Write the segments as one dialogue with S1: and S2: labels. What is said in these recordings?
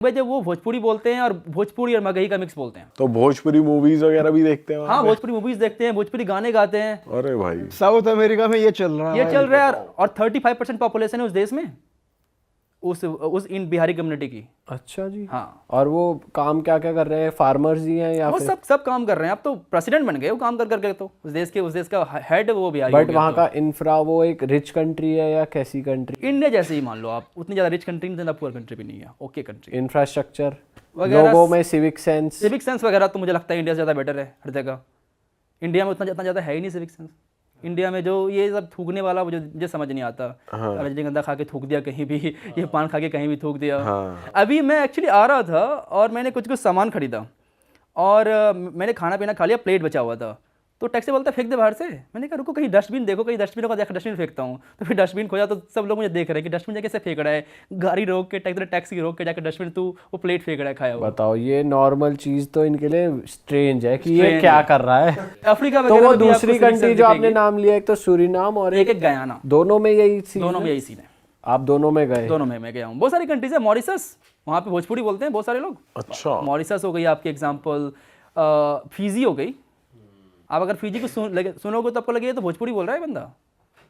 S1: भाई जब वो भोजपुरी बोलते हैं और भोजपुरी और मगही का मिक्स बोलते हैं।
S2: तो भोजपुरी मूवीज वगैरह भी देखते हैं?
S1: हाँ, भोजपुरी मूवीज देखते हैं, भोजपुरी गाने गाते हैं।
S2: अरे भाई,
S3: साउथ अमेरिका में ये चल रहा है,
S1: ये चल रहा है। और 35% पॉपुलेशन है उस देश में, उस इन बिहारी कम्युनिटी की।
S4: अच्छा जी।
S1: हाँ,
S4: और वो काम क्या क्या कर रहे हैं? फार्मर्स ही हैं या
S1: वो
S4: फिर?
S1: सब काम कर रहे हैं। अब तो प्रेसिडेंट बन गए वो काम कर करके। तो उस देश का हेड वो बिहारी।
S4: बट वहाँ का इंफ्रा, वो एक रिच कंट्री है या कैसी कंट्री?
S1: इंडिया जैसे ही मान लो आप, उतनी ज़्यादा रिच कंट्री नहीं, ज़्यादा पुअर कंट्री भी नहीं है, ओके कंट्री।
S4: इंफ्रास्ट्रक्चर
S1: वगैरह,
S4: लोगों में सिविक सेंस
S1: वगैरह तो मुझे लगता है इंडिया से ज़्यादा बेटर है हर जगह। इंडिया में उतना ज़्यादा है ही नहीं सिविक सेंस। इंडिया में जो ये सब थूकने वाला मुझे समझ नहीं आता। रजनीगंधा खा के थूक दिया कहीं भी, ये पान खा के कहीं भी थूक दिया। अभी मैं एक्चुअली आ रहा था और मैंने कुछ सामान खरीदा और मैंने खाना पीना खा लिया, प्लेट बचा हुआ था। तो टैक्सी बोलता फेंक दे बाहर से। मैंने कहा रुको, कहीं डस्टबिन देखो, कहीं डस्टबिन होगा, जाकर डस्टबिन फेंकता हूँ। तो फिर डस्टबिन खोजा तो सब लोग मुझे देख रहे हैं कि डस्टबिन जाके कैसे फेंक रहा है, गाड़ी रोक के, टैक्सी रोक के जाकर डस्टबिन तू वो प्लेट फेंक रहा है खाया हुआ।
S4: बताओ, ये नॉर्मल चीज तो इनके लिए स्ट्रेंज है कि ये क्या कर रहा है।
S1: अफ्रीका
S4: तो वो दूसरी कंट्री जो आपने नाम लिया, एक तो सूरीनाम और
S1: एक गयाना,
S4: दोनों में यही सीन
S1: है।
S4: आप दोनों में गए?
S1: दोनों में मैं गया हूँ। बहुत सारी कंट्रीज है। मॉरिशस, वहाँ पे भोजपुरी बोलते हैं बहुत सारे लोग।
S2: अच्छा।
S1: मॉरिशस हो गई आपकी एग्जांपल, फिजी हो गई। आप अगर फिजी को सुनोगे तो आपको लगेगा तो भोजपुरी बोल रहा है बंदा।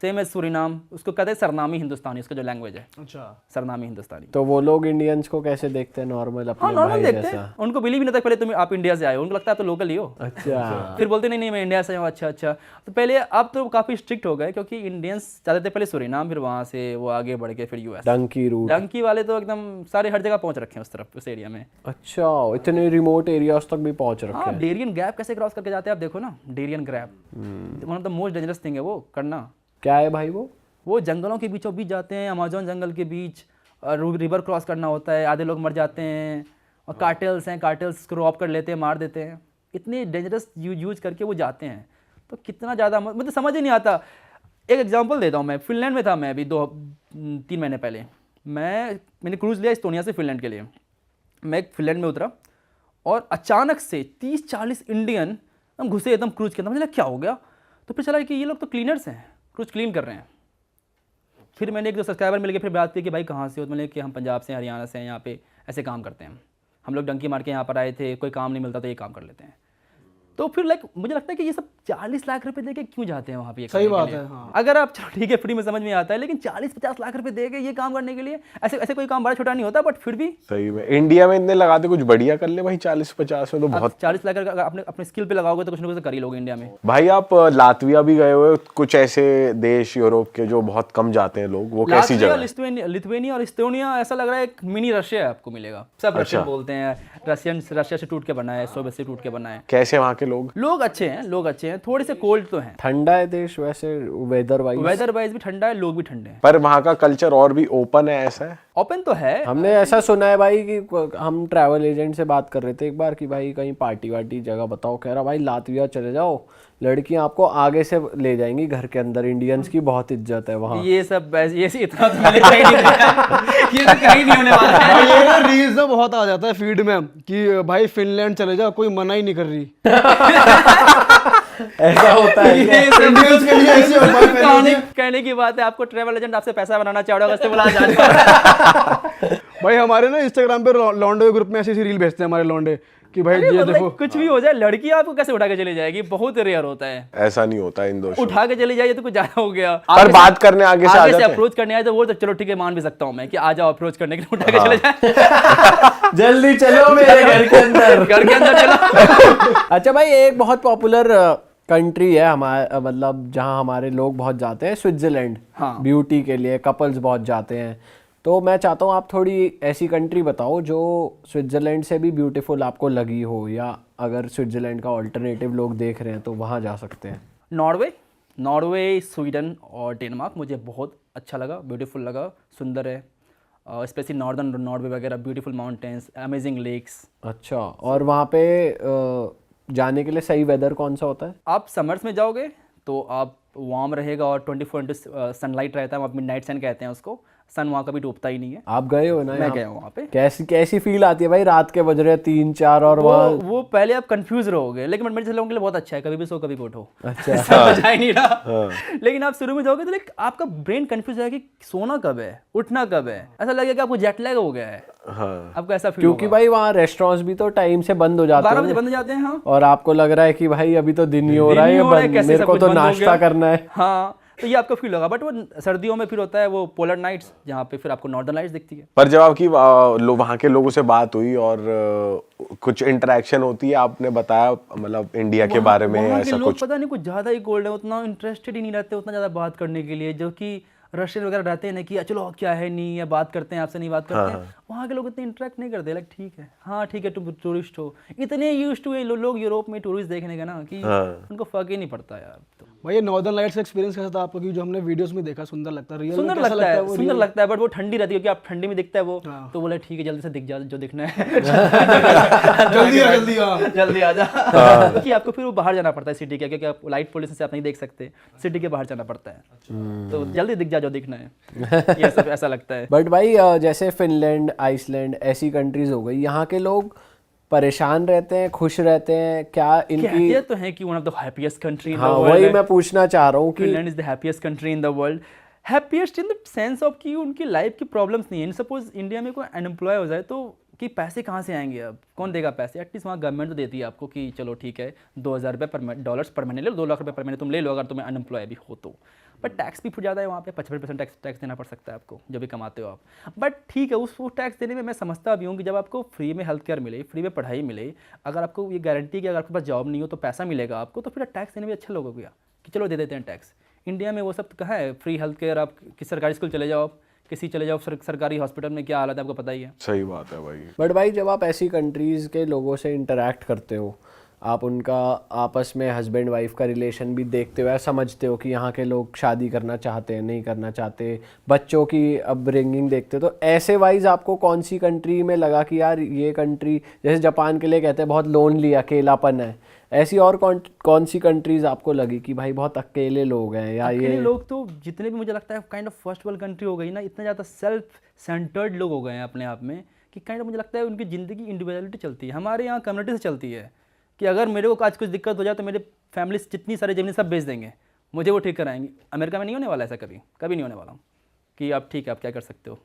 S1: सेम है सूरीनाम, उसको कहते हैं सरनामी हिंदुस्तानी, उसका जो लैंग्वेज है। अच्छा, सरनामी हिंदुस्तानी।
S4: तो वो लोग इंडियंस को कैसे देखते हैं? नॉर्मल अपने
S1: नॉर्मल देखते हैं। उनको बिलीव नहीं था पहले तुम आप इंडिया से आए हो, उनको लगता है तो लोकल ही हो।
S4: अच्छा।
S1: फिर बोलते नहीं मैं इंडिया से हूँ। अच्छा। तो पहले, अब तो काफी स्ट्रिक्ट हो गए क्योंकि इंडियंस जाते थे पहले सूरीनाम, फिर वहाँ से वो आगे बढ़ के फिर यूएस। डंकी वाले तो एकदम सारे हर जगह पहुंच रखे हैं उस तरफ, उस एरिया में।
S4: अच्छा, इतने रिमोट एरियाज तक भी पहुंच रखे हैं।
S1: डेरियन गैप कैसे क्रॉस करके जाते हैं आप देखो ना। Darien Gap one of the most dangerous thing है वो करना।
S4: क्या है भाई वो
S1: जंगलों के बीचों बीच जाते हैं, अमेज़न जंगल के बीच, रिवर क्रॉस करना होता है, आधे लोग मर जाते हैं। और कार्टेल्स को रॉब कर लेते हैं, मार देते हैं। इतने डेंजरस यूज करके वो जाते हैं। तो कितना ज़्यादा मतलब समझ ही नहीं आता। एक एग्जांपल देता हूँ, मैं फिनलैंड में था। मैं अभी 2-3 महीने पहले मैंने क्रूज़ लिया इस्टोनिया से फिनलैंड के लिए। मैं फिनलैंड में उतरा और अचानक से 30-40 इंडियन हम घुसे एकदम क्रूज़ के अंदर। मुझे लगा क्या हो गया। तो फिर चला कि ये लोग तो क्लीनर्स हैं, क्रूज़ क्लीन कर रहे हैं। फिर मैंने 1-2 सब्सक्राइबर मिल गए, फिर बात की कि भाई कहाँ से हो। तो मैंने कि हम पंजाब से, हरियाणा से हैं, यहाँ पे ऐसे काम करते हैं हम लोग। डंकी मार के यहाँ पर आए थे, कोई काम नहीं मिलता तो ये काम कर लेते हैं। तो फिर मुझे लगता है कि ये सब 40 लाख रुपए देके क्यों जाते हैं वहाँ पे?
S3: सही बात है। हाँ।
S1: अगर आप चलो ठीक है फ्री में समझ में आता है, लेकिन 40-50 लाख रुपए देके ये काम करने के लिए, ऐसे कोई काम बड़ा छोटा नहीं होता, बट फिर भी
S2: सही में इंडिया में इतने लगाते कुछ बढ़िया कर ले भाई। 40-50 में तो बहुत।
S1: 40 लाख अगर अपने स्किल पे लगाओगे तो कुछ ना कुछ कर ही लोगे इंडिया में।
S2: भाई आप लातविया भी गए हुए, कुछ ऐसे देश यूरोप के जो बहुत कम जाते हैं लोग, वो कैसी जगह?
S1: लिथुआनिया और इस्टोनिया ऐसा लग रहा है एक मिनी रशिया है, आपको मिलेगा। सब रशियन बोलते हैं। रशिया से टूट के बना है, सोवियत से टूट के बना है।
S2: कैसे वहाँ के लोग
S1: अच्छे हैं, थोड़े से कोल्ड तो हैं।
S4: ठंडा है देश वैसे, वेदर
S1: वाइज भी ठंडा है, लोग भी ठंडे हैं।
S2: पर वहाँ का कल्चर और भी ओपन है, ऐसा है?
S1: ओपन तो है।
S4: हमने ऐसा सुना है भाई कि हम ट्रैवल एजेंट से बात कर रहे थे एक बार कि भाई कहीं पार्टी वार्टी जगह बताओ। कह रहा भाई लातविया चले जाओ, लड़कियां आपको आगे से ले जाएंगी घर के अंदर। इंडियंस की बहुत इज्जत है वहाँ।
S1: ये सब इतना तो मैंने कहीं नहीं ये तो कहीं नहीं होने वाला है।
S3: ये ना रील्स में बहुत आ जाता है फीड में कि भाई फिनलैंड चले जाओ, कोई मना ही नहीं कर रही।
S4: ऐसा होता है
S3: इंडियंस के लिए ऐसे होता है।
S1: कहने की बात है, आपको ट्रैवल एजेंट आपसे पैसा बनाना चाह रहा होगा, इससे बुला जाना।
S3: भाई हमारे ना इंस्टाग्राम पे लॉन्डे ग्रुप में ऐसी सी रील भेजते हैं हमारे लॉन्डे कि भाई ये देखो।
S1: कुछ भी हो जाए, लड़की आपको कैसे उठा के चली जाएगी, बहुत रेयर होता है।
S2: ऐसा नहीं होता इन दोस्तों।
S1: उठा के चली जाइए तो कुछ ज्यादा हो गया।
S2: पर बात करने आगे से
S1: अप्रोच करने आए तो वो तो चलो ठीक है, मान भी सकता हूँ मैं कि आ जाओ अप्रोच करने के लिए, उठा के चले जाए।
S4: जल्दी चलो मेरे घर के अंदर
S1: चलो।
S4: अच्छा भाई, एक बहुत पॉपुलर कंट्री है हमारे, मतलब जहाँ हमारे लोग बहुत जाते हैं, स्विट्जरलैंड।
S1: हाँ।
S4: ब्यूटी के लिए कपल्स बहुत जाते हैं। तो मैं चाहता हूँ आप थोड़ी ऐसी कंट्री बताओ जो स्विट्जरलैंड से भी ब्यूटीफुल आपको लगी हो, या अगर स्विट्जरलैंड का ऑल्टरनेटिव लोग देख रहे हैं तो वहाँ जा सकते हैं।
S1: नॉर्वे, स्वीडन और डेनमार्क मुझे बहुत अच्छा लगा, ब्यूटीफुल लगा, सुंदर है। स्पेशली नॉर्दर्न नॉर्वे वगैरह, ब्यूटीफुल माउंटेन्स, अमेजिंग लेक्स।
S4: अच्छा, और वहाँ पे जाने के लिए सही वेदर कौन सा होता है?
S1: आप समर्स में जाओगे तो आप वार्म रहेगा और 24 सनलाइट रहता है, आप मिडनाइट सन कहते हैं उसको। सन वहाँ कभी डूबता ही नहीं है।
S4: आप गए हो ना
S1: मैं
S4: यहाँ?
S1: गया हूँ वहाँ पे।
S4: कैसी कैसी फील आती है भाई, रात के बज रहे 3-4 और वहाँ?
S1: वो पहले आप कंफ्यूज रहोगे, लेकिन मेरे से लोगों के लिए बहुत अच्छा है, कभी भी सो कभी भी उठो।
S4: अच्छा।
S1: समझ आ ही नहीं रहा। लेकिन आप शुरू में जाओगे तो लाइक आपका ब्रेन कंफ्यूज है कि सोना कब है, उठना कब है, ऐसा लगेगा कि आपको जेट लैग हो गया है। आपको ऐसा फील
S4: क्योंकि भाई वहाँ रेस्टोरेंट्स भी तो टाइम से बंद हो जाते
S1: 12
S4: हैं
S1: बजे बंद हो जाते हैं। हाँ,
S4: और आपको लग रहा है कि भाई अभी तो दिन ही हो रहा है, ये बंद,
S1: कैसे
S4: मेरे
S1: सब
S4: को
S1: कुछ
S4: तो
S1: बंद हो
S4: नाश्ता
S1: गया।
S4: करना है।
S1: हाँ, तो ये आपको फील होगा। बट वो सर्दियों में फिर होता है वो पोलर नाइट्स, जहाँ पे फिर आपको नॉर्दर्न लाइट्स दिखती है।
S2: पर जब आपकी वहाँ के लोगों से बात हुई और कुछ इंटरेक्शन होती है, आपने बताया मतलब इंडिया के बारे में
S1: वहाँ के
S2: ऐसा
S1: लोग
S2: कुछ?
S1: पता नहीं कुछ ज़्यादा ही कोल्ड है, उतना इंटरेस्टेड ही नहीं रहते उतना ज़्यादा बात करने के लिए, जो कि रशियन वगैरह रहते हैं ना कि चलो क्या है नहीं, या बात करते हैं आपसे, नहीं बात करते हैं। वहाँ के लोग इतने इंटरेक्ट नहीं करते, लाइक ठीक है, हाँ ठीक है, तुम टूरिस्ट हो। इतने यूज्ड टू लोग यूरोप में टूरिस्ट देखने का ना कि उनको फर्क ही नहीं पड़ता यार। तो
S3: भाई ये नॉर्दर्न लाइट्स का एक्सपीरियंस कैसा था आपको? कि जो हमने वीडियोस में देखा सुंदर लगता है, रियल में
S1: सुंदर
S3: कैसा
S1: लगता है,
S3: वो
S1: सुंदर लगता है, बट वो ठंडी रहती है, क्योंकि आप ठंडी में दिखता है वो, तो बोले ठीक है जल्दी से दिख जा जो दिखना है।
S3: जल्दी
S1: जल्दी आ जा। क्योंकि आपको फिर वो बाहर जाना पड़ता है सिटी के, क्योंकि आप लाइट पोल्यूशन से आप नहीं देख सकते, सिटी के बाहर जाना पड़ता है, तो जल्दी दिख जा जो दिखना है। ये सब ऐसा लगता है।
S4: बट भाई जैसे फिनलैंड, आइसलैंड ऐसी कंट्रीज हो गई, यहाँ के लोग परेशान रहते हैं, खुश रहते हैं क्या? इनकी
S1: कहते तो हैं कि one of the happiest country in the
S4: हाँ
S1: वर्ल्ड।
S4: वही मैं पूछना चाह रहा हूँ कि
S1: Finland is the happiest country in the world. Happiest in the sense of कि उनकी लाइफ की प्रॉब्लम्स नहीं है। सपोज इंडिया में कोई अनएम्प्लॉय हो जाए तो कि पैसे कहाँ से आएंगे, अब कौन देगा पैसे? एटलीस्ट वहाँ गवर्नमेंट तो देती है आपको कि चलो ठीक है 2000 रुपये डॉलर्स पर महीने ले लो, 2 लाख रुपये पर महीने तुम ले लो अगर तुम्हें अनएम्प्लॉय भी हो तो। बट टैक्स भी फिर ज़्यादा है वहाँ पे, 55% टैक्स देना पड़ सकता है आपको जो भी कमाते हो आप। बट ठीक है, उस टैक्स देने में मैं समझता भी हूँ कि जब आपको फ्री में हेल्थ केयर मिले, फ्री में पढ़ाई मिले, अगर आपको ये गारंटी कि अगर आपके पास जॉब नहीं हो तो पैसा मिलेगा आपको, तो फिर टैक्स देने में अच्छा लगेगा कि चलो दे देते हैं टैक्स। इंडिया में वो सब कहाँ है? फ्री हेल्थ केयर, आप किसी सरकारी स्कूल चले जाओ, किसी चले जाओ सरकारी हॉस्पिटल में क्या हालत है आपको पता ही है।
S2: सही बात है भाई।
S4: बट भाई जब आप ऐसी कंट्रीज़ के लोगों से इंटरेक्ट करते हो, आप उनका आपस में हस्बैंड वाइफ का रिलेशन भी देखते हो या समझते हो कि यहाँ के लोग शादी करना चाहते हैं नहीं करना चाहते, बच्चों की अपब्रिंगिंग देखते हो, तो ऐसे वाइज आपको कौन सी कंट्री में लगा कि यार ये कंट्री, जैसे जापान के लिए कहते हैं बहुत लोनली, अकेलापन है, ऐसी और कौन सी कंट्रीज आपको लगी कि भाई बहुत अकेले लोग हैं या
S1: अकेले
S4: ये?
S1: लोग तो जितने भी मुझे लगता है kind of first world country हो गई ना, इतना ज़्यादा सेल्फ सेंटर्ड लोग हो गए हैं अपने आप में कि काइंड ऑफ मुझे लगता है उनकी ज़िंदगी इंडिविजुअलिटी चलती है। हमारे यहाँ कम्युनिटी से चलती है कि अगर मेरे को आज कुछ दिक्कत हो जाए तो मेरे फैमिली जितनी सारी ज़मीन सब बेच देंगे, मुझे वो ठीक कराएंगे। अमेरिका में नहीं होने वाला ऐसा, कभी नहीं होने वाला कि आप ठीक है आप क्या कर सकते हो।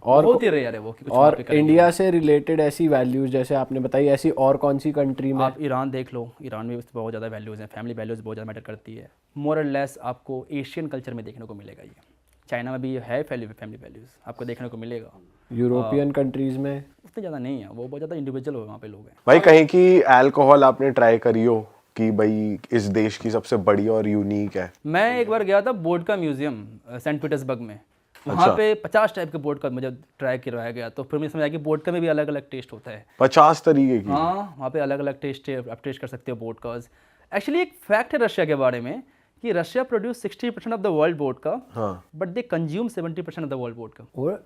S4: और
S1: बहुत ही रेयर है वो कि कुछ
S4: और
S1: वहाँ पे करेंगे।
S4: इंडिया से रिलेटेड ऐसी वैल्यूज जैसे आपने बताई, ऐसी और कौन सी कंट्री में?
S1: आप ईरान देख लो, ईरान में बहुत ज़्यादा वैल्यूज़ हैं, फैमिली वैल्यूज़ बहुत ज़्यादा मैटर करती है। मोर और लेस आपको एशियन कल्चर में देखने को मिलेगा ये। चाइना में भी है फैमिली वैल्यूज़ आपको देखने को मिलेगा।
S4: यूरोपियन कंट्रीज में
S1: उतने ज़्यादा नहीं है, वो बहुत ज़्यादा इंडिविजुअल वहाँ पे लोग हैं।
S2: भाई कहीं की अल्कोहल आपने ट्राई करी हो कि भाई इस देश की सबसे बड़ी और यूनिक है?
S1: मैं एक बार गया था वोडका म्यूजियम सेंट पीटर्सबर्ग में, वहाँ पे 50 टाइप के वोडका मुझे ट्राई करवाया गया, तो फिर मुझे समझ आया कि वोडका में भी अलग अलग टेस्ट होता है।
S2: 50 तरीके की?
S1: हाँ, वहाँ पे अलग अलग टेस्ट है, आप टेस्ट कर सकते हो वोडकाज। एक्चुअली एक फैक्ट है रशिया के बारे में कि Russia produce 60% of the world vodka, but they consume 70% of the world vodka.
S4: और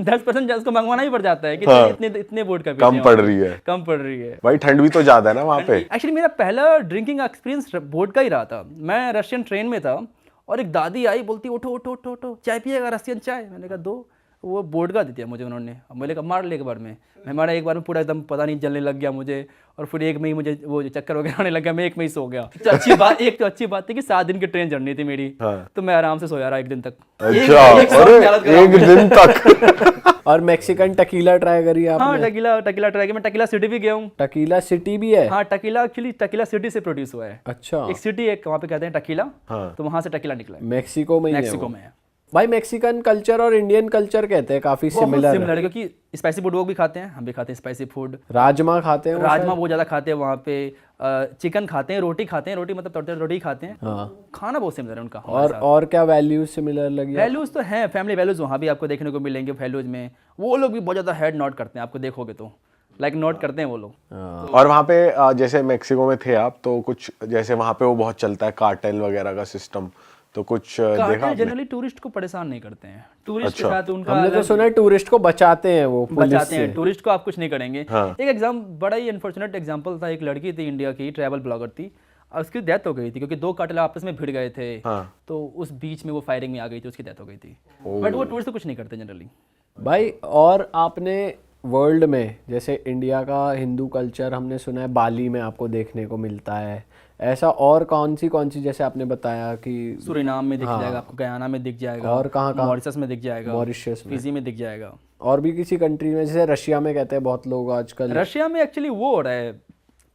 S1: 10% उसको मंगवाना ही पड़ जाता है कि इतने वोडका
S2: कम पड़ रही है।
S1: कम पड़ रही है।
S2: भाई ठंड भी तो ज्यादा है ना वहाँ पे।
S1: एक्चुअली मेरा पहला ड्रिंकिंग एक्सपीरियंस वोडका ही रहा था। मैं रशियन ट्रेन में था और एक दादी आई, बोलती उठो उठो उठो उठो, चाय पिएगा रशियन चाय? मैंने कहा दो। वो वोडका दी थी मुझे उन्होंने, मैंने कहा मार ले एक बार में। मैं मारा एक बार में, पूरा एकदम पता नहीं जलने लग गया मुझे, और फिर एक में ही मुझे वो चक्कर वगैरह आने लग गया, मैं एक में ही सो गया। तो अच्छी बात, एक तो अच्छी बात थी कि 7 दिन की ट्रेन जर्नी थी मेरी, तो मैं आराम से सोया रहा 1 दिन तक।
S2: अच्छा, अरे 1 दिन तक।
S4: और मैक्सिकन टकीला ट्राई करी आपने?
S1: हाँ, टकीला ट्राई किया। मैं टकीला सिटी भी गया हूँ।
S4: टकीला सिटी भी है?
S1: हाँ, टकीला एक्चुअली टकीला सिटी से प्रोड्यूस हुआ है।
S4: अच्छा,
S1: एक सिटी एक वहाँ पे कहते हैं टकीला, तो वहाँ से टकीला निकला है।
S4: मैक्सिको में ही है
S1: मैक्सिको
S4: वो?
S1: में है।
S4: भाई मैक्सिकन कल्चर और इंडियन कल्चर कहते हैं काफी सिमिलर है,
S1: है, क्योंकि स्पाइसी फूड वो भी खाते हैं, हम भी खाते हैं स्पाइसी फूड।
S4: राजमा खाते हैं वो
S1: राजमा
S4: शायद?
S1: बहुत ज़्यादा खाते हैं वहाँ पे, चिकन खाते हैं, रोटी खाते हैं, रोटी मतलब तड़ते रोटी खाते हैं।
S4: हाँ।
S1: खाना बहुत सिमिलर है उनका।
S4: और क्या वैल्यूज सिमिलर लगी?
S1: वैल्यूज़ तो हैं, फैमिली वैल्यूज़ वहाँ भी आपको देखने को मिलेंगे। वैल्यूज़ में वो लोग भी बहुत ज़्यादा हेड नोट करते हैं, आपको देखोगे तो लाइक नोट करते हैं वो लोग।
S2: और वहाँ पे जैसे मैक्सिको में थे आप, तो कुछ जैसे वहाँ पे वो बहुत चलता है कार्टेल वगैरह का सिस्टम, तो कुछ देखा आपने?
S1: जनरली टूरिस्ट को परेशान नहीं करते हैं, टूरिस्ट के साथ उनका
S4: हमने तो सुना है टूरिस्ट को बचाते हैं वो पुलिस
S1: बचाते
S4: से।
S1: हैं। टूरिस्ट को आप कुछ नहीं करेंगे। एक बड़ा ही अनफॉर्चुनेट एग्जांपल था, एक लड़की थी इंडिया की, ट्रैवल ब्लॉगर थी, और उसकी डेथ हो गई थी क्योंकि 2 कार्टेल आपस में भिड़ गए थे।
S2: हाँ।
S1: तो उस बीच में वो फायरिंग में आ गई थी, उसकी डेथ हो गई थी। बट वो टूरिस्ट तो कुछ नहीं करते जनरली।
S4: भाई और आपने वर्ल्ड में जैसे इंडिया का हिंदू कल्चर हमने सुना है बाली में आपको देखने को मिलता है, ऐसा और कौन सी जैसे आपने बताया कि
S1: सूरीनाम में दिख जाएगा आपको, गयाना में दिख जाएगा,
S4: और कहाँ
S1: मॉरिशस में दिख जाएगा,
S4: मॉरिशस में,
S1: फिजी में दिख जाएगा,
S4: और भी किसी कंट्री में जैसे रशिया में कहते हैं बहुत लोग आजकल।
S1: रशिया में एक्चुअली वो हो रहा है,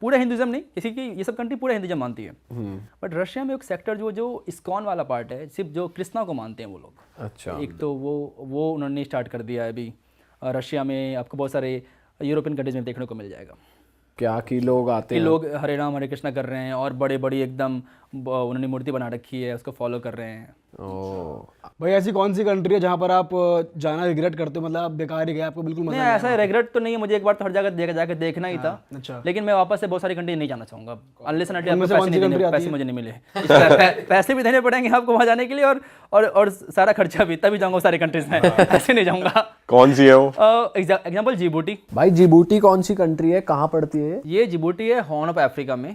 S1: पूरा हिंदुज़म नहीं, किसी की ये सब कंट्री पूरा हिंदुज़म मानती है, बट रशिया में एक सेक्टर जो इस्कॉन वाला पार्ट है, सिर्फ जो कृष्णा को मानते हैं वो लोग।
S4: अच्छा।
S1: एक तो वो उन्होंने स्टार्ट कर दिया है अभी। रशिया में आपको बहुत सारे यूरोपियन कंट्रीज में देखने को मिल जाएगा
S4: क्या कि लोग आते
S1: कि
S4: हैं,
S1: लोग हरे राम हरे कृष्णा कर रहे हैं और बड़े बड़ी एकदम उन्होंने मूर्ति बना रखी है, उसको फॉलो कर रहे हैं।
S4: ओ
S3: भाई ऐसी कौन सी कंट्री है जहाँ पर आप जाना रिग्रेट करते हो, मतलब आप बेकार ही गए, आपको बिल्कुल मजा
S1: नहीं, ऐसा रिग्रेट तो नहीं है, मुझे एक बार तो हर जगह जाके देखना ही था।
S3: अच्छा।
S1: लेकिन मैं वापस से बहुत सारी कंट्री नहीं जाना चाहूंगा अनलेस एंड
S3: उनमें से कौन सी country आती
S1: पैसे
S3: है?
S1: मुझे नहीं मिले। पैसे भी देने पड़ेंगे आपको वहाँ जाने के लिए और सारा खर्चा भी, तभी जाऊंगा सारी कंट्रीज में, ऐसे नहीं जाऊंगा।
S2: कौन सी है वो?
S1: Example Djibouti.
S4: भाई जिबूटी कौन सी कंट्री है, कहाँ पड़ती है
S1: ये जिबूटी है हॉर्न ऑफ अफ्रीका में,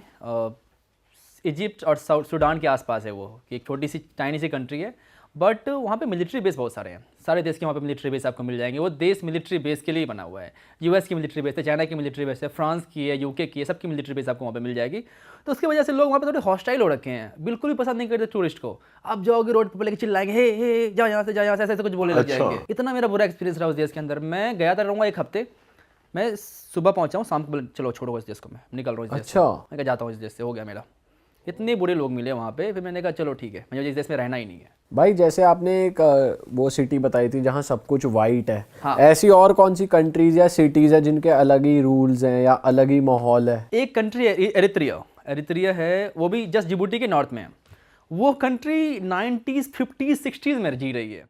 S1: इजिप्ट और साउथ सूडान के आसपास है। वो एक छोटी सी टाइनी सी कंट्री है, बट वहाँ पे मिलिट्री बेस बहुत सारे हैं, सारे देश के वहाँ पे मिलिट्री बेस आपको मिल जाएंगे। वो देश मिलिट्री बेस के लिए बना हुआ है। यूएस की मिलिट्री बेस है, चाइना की मिलिट्री बेस है, फ्रांस की है, यूके की है, सबकी मिलिट्री बेस आपको वहाँ पे मिल जाएगी। तो उसकी वजह से लोग वहाँ पे थोड़े हॉस्टाइल हो रखे हैं, बिल्कुल भी पसंद नहीं करते टूरिस्ट को। आप जाओगे रोड पर लेके चिल्लाएंगे, हे जाओ यहाँ से, जाओ यहाँ से, ऐसे कुछ बोलने लग जाएंगे। इतना मेरा बुरा एक्सपीरियंस रहा उस देश के अंदर। मैं गया था, रहूँगा 1 हफ्ते, मैं सुबह पहुँचा हूँ, शाम को चलो छोड़ो इस देश को, मैं निकल रहा हूँ इस देश से।
S4: अच्छा।
S1: मैं क्या जाता हूँ इस देश से, हो गया मेरा। इतने बुरे लोग मिले वहाँ पे, फिर मैंने कहा चलो ठीक है, मुझे इस देश में रहना ही नहीं है।
S4: भाई जैसे आपने एक वो सिटी बताई थी जहाँ सब कुछ वाइट है,
S1: हाँ।
S4: ऐसी और कौन सी कंट्रीज या सिटीज है जिनके अलग ही रूल्स हैं या अलग ही माहौल है?
S1: एक कंट्री है एरित्रिया है, वो भी जस्ट जिबूटी के नॉर्थ में है। वो कंट्री 90s 50s 60s में जी रही है।